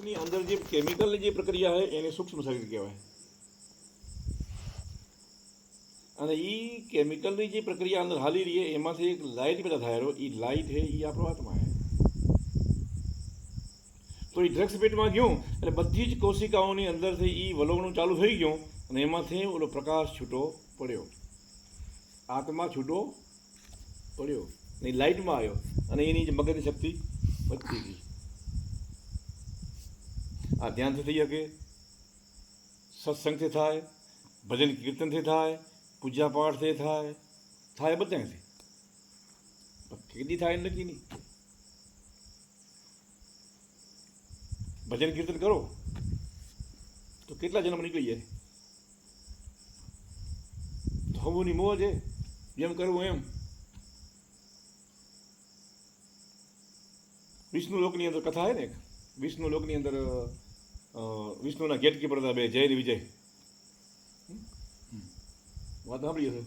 ની અંદર જે કેમિકલની જે પ્રક્રિયા છે એને સૂક્ષ્મ શરીર કહેવાય. અને એ કેમિકલની જે પ્રક્રિયા અંદર હાલી રહી છે એમાંથી એક લાઇટ પેદા થાય એ લાઇટ છે એ આપણો આત્મા છે. તો એ ડ્રગ્સ પેટમાં ગયું એટલે બધી જ કોશિકાઓની અંદરથી એ વલોવણું ચાલુ થઈ ગયું અને એમાંથી ઓલો પ્રકાશ છૂટો પડ્યો, આત્મા છૂટો પડ્યો ને લાઇટમાં આવ્યો અને એની જે મગજની શક્તિ વધતી ગઈ. આ ધ્યાનથી થઈ શકે, સત્સંગથી થાય, ભજન કીર્તનથી થાય, પૂજા પાઠથી થાય, થાય બધાથી. કેટલી થાય નક્કી નહીં. ભજન કીર્તન કરો તો કેટલા જન્મ નીકળી જાય. ધોબુની મોજ છે, જેમ કરવું એમ. વિષ્ણુ લોકની અંદર કથા છે ને એક, વિષ્ણુ લોકની અંદર વિષ્ણુના ગેટકીપર હતા બે, જય ને વિજય. વાત સાંભળી હશે.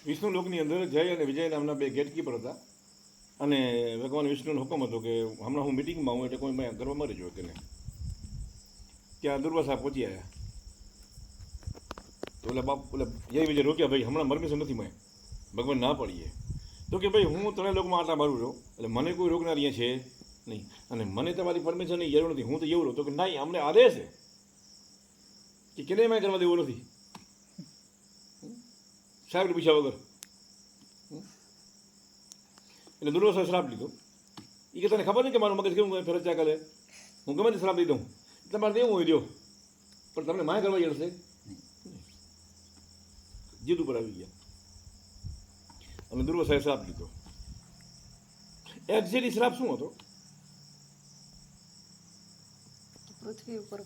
વિષ્ણુ લોકની અંદર જય અને વિજય નામના બે ગેટકીપર હતા અને ભગવાન વિષ્ણુનો હુકમ હતો કે હમણાં હું મિટિંગમાં હું એટલે કોઈ મેં ગરબા મારી જોયો તેને. ત્યાં દુર્વાસા પહોંચી આવ્યા તો એટલે બાપ એટલે જય વિજય રોક્યા, ભાઈ હમણાં પરમિશન નથી મેં, ભગવાન ના પડીએ. તો કે ભાઈ હું ત્રણેય લોકમાં આટલા મારું છું એટલે મને કોઈ રોકનાર અહીંયા છે નહીં અને મને તમારી પરમિશનની જરૂર નથી, હું તો એવું રહું. તો કે નહીં, અમને આદેશ છે કે કેને મેં કરવા દેવું નથી, સાહેબ પૂછ્યા વગર. એટલે દુર્વાસાએ શ્રાપ લીધો. એ કે તને ખબર નહીં કે મારું મગજ કેવું ફરજ્યા કરે, હું ગમે તે શ્રાપ લઈ દઉં, તમારે દેવું હોય દો પણ તમને માય કરવા જશે. જીદ ઉપર આવી ગયા અને દુર્વાસાએ શ્રાપ લીધો. એક્ઝેક્ટલી શ્રાપ શું હતો? પૃથ્વી ઉપર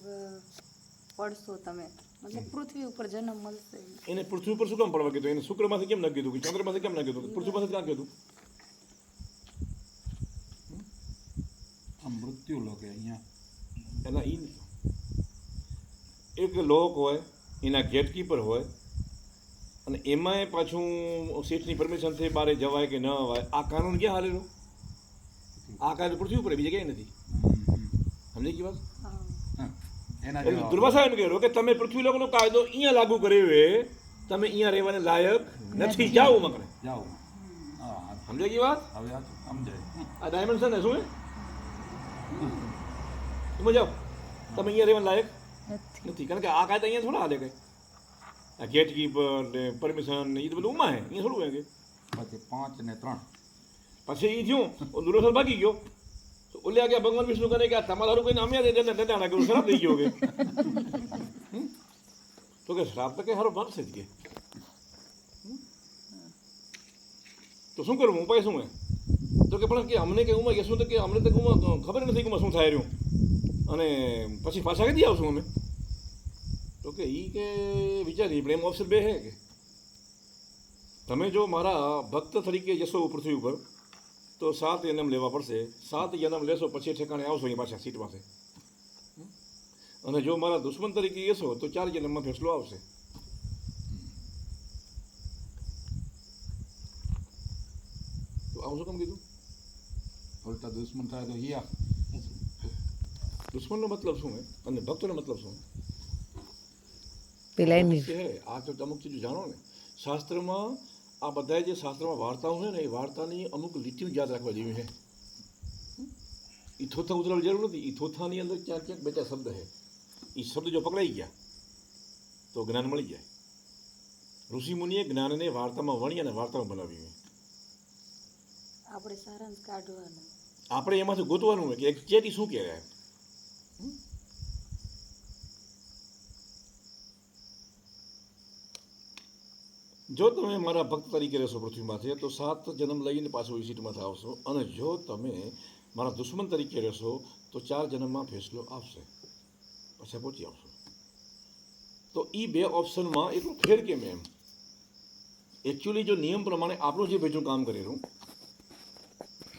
પડશો તમે, મતલબ પૃથ્વી ઉપર જન્મ મળશે. એને પૃથ્વી ઉપર શું કામ પડવા કીધું? એને શુક્રમાંથી કેમ ના કીધું, ચંદ્રમાંથી કેમ ના કીધું, પૃથ્વીમાંથી ક્યાં કીધું? મૃત્યુ લોક અહીંયા એના એક લોક હોય, એના ગેટકીપર હોય અને એમાંય પાછું સીટની પરમિશનથી બહાર જવાય કે ન અવાય. આ કાનૂન ક્યાં હાલેલો? આ કાનૂન પૃથ્વી ઉપર, બીજે ક્યાંય નથી. સમજી ગઈ વાત? એના દુર્વાસા એમ કહેલો કે તમે પૃથ્વી લોકનો કાયદો અહીંયા લાગુ કર્યો છે, તમે અહીંયા રહેવાને લાયક નથી, જાઓ મકને. જાઓ. હા, સમજાઈ ગઈ વાત? હવે આ તો સમજાય. આ ડાયમેન્શન ને શું તમે જાઓ, તમે અહીંયા રહેવાને લાયક નથી. કારણ કે આ કાયદા અહીંયા થોડા હાલે કઈ. આ ગેટકીપર ને પરમિશન ને એ તો બધું ઉમા હે, અહીંયા થોડું હે કે. પછી 5 ને 3 પછી એ થયું દુર્વાસા ભાગી ગયો. ઓલે આ ગયા ભગવાન વિષ્ણુ કરે કે આ તમારું કોઈને અમે ડટાણા કર્યું, શ્રાપ થઈ ગયો કે. તો કે શ્રાપ તો કઈ સારો માનશે જ કે. તો શું કરવું, ઉપાય શું હે? તો કે પણ કે અમને કે ઉમાં કે શું, તો કે અમને તો ખબર નથી કે શું થાય રહ્યું અને પછી પાછા કદી આવશું અમે. તો કે એ કે વિચારી પણ એમ ઓપ્શન બે હે કે તમે જો મારા ભક્ત તરીકે જશો પૃથ્વી ઉપર તો 7 જન્મ લેવા પડશે, 7 જન્મ લેશો પછી ઠેકાણે આવશો અહીંયા પાછા સીટમાંથી. અને જો મારા દુશ્મન તરીકે જશો તો 4 જન્મમાં ફેસલો આવશે. તો આવું શું કામ કીધું? ઉલટા દુશ્મન થાય તો હિયા. દુશ્મનનો મતલબ શું હે અને ભક્તનો મતલબ શું પેલા છે? આ તો અમુક ચીજો જાણો ને. શાસ્ત્રમાં આ બધા જે શાસ્ત્રમાં વાર્તાઓ છે ને એ વાર્તાની અમુક લીટીઓ યાદ રાખવા જેવી છે. એ થોથા ઉતરવાની જરૂર નથી. એ થોથાની અંદર ક્યાંક ક્યાંક બેટા શબ્દ છે. એ શબ્દ જો પકડાઈ ગયા તો જ્ઞાન મળી જાય. ઋષિમુનિએ જ્ઞાનને વાર્તામાં વણી અને વાર્તામાં બનાવી. આપણે સારાંશ કાઢવાનો. આપણે એમાંથી ગોતવાનું હોય કે એક્ઝેક્ટલી શું કહેવાય. જો તમે મારા ભક્ત તરીકે રહેશો પૃથ્વીમાંથી તો 7 જન્મ લઈને પાછો એ સીટમાંથી આવશો અને જો તમે મારા દુશ્મન તરીકે રહેશો તો 4 જન્મમાં ફેસલો આવશે, પાછા પહોંચી આવશો. તો એ બે ઓપ્શનમાં એટલું ફેર કેમ એમ? એકચ્યુઅલી જો નિયમ પ્રમાણે આપણું જે ભેજું કામ કરેલું,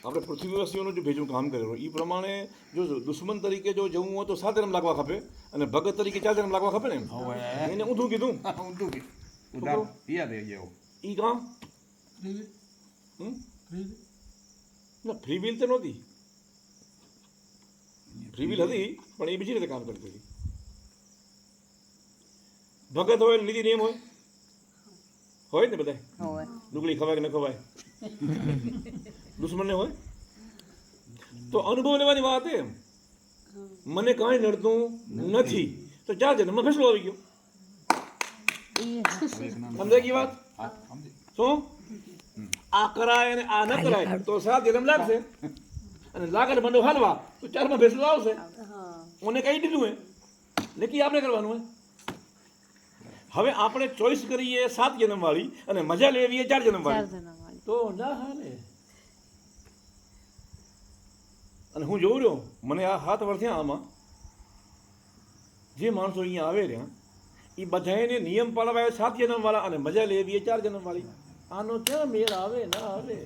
આપણે પૃથ્વીવાસીઓનું જે ભેજું કામ કરેલું એ પ્રમાણે જો દુશ્મન તરીકે જો જવું હોય તો 7 જન્મ લાગવા ખપે અને ભગત તરીકે 4 જન્મ લાગવા ખપે ને. એને ઊંધું કીધું. ઊંધું કીધું. ઉધાર હિયા દે ગયો. ઈ કામ ના ફ્રી વિલ તો નહોતી. ફ્રી વિલ હતી પણ એ બીજી રીતે કામ કરતી હતી. ભગત હોય નીતિ નિયમ હોય ને બધા. હોય ડુંગળી ખવાય કે ન ખવાય દુશ્મનને હોય તો અનુભવ લેવાની વાત એમ. મને કાંઈ નડતું નથી તો 4 જન્મમાં ફેસલો આવી ગયો. સમજાય ગઈ વાત? હા સમજી. શું આ કરાય અને આ ન કરાય તો 7 જન્મ લાગશે અને લાગત મંડો હાલવા તો 4માં ફેસલો આવશે. હા ઓને કહી દીધું હે નક્કી આપણે કરવાનું હોય. હવે આપણે ચોઈસ કરીએ 7 જન્મ વાળી અને મજા લેવીએ 4 જન્મ 4 વાળી જણા વાળી. તો ના હાલે. અને હું જોઉં રહ્યો મને આ 7 વર્ષ થયા આમાં જે માણસો અહીંયા આવે રહ્યા એ બધાને નિયમ પાળવા 7 જન્મ વાળા અને મજા લેવી 4 જન્મ વાળી. આનો ક્યાં મેળ આવે ના આવે.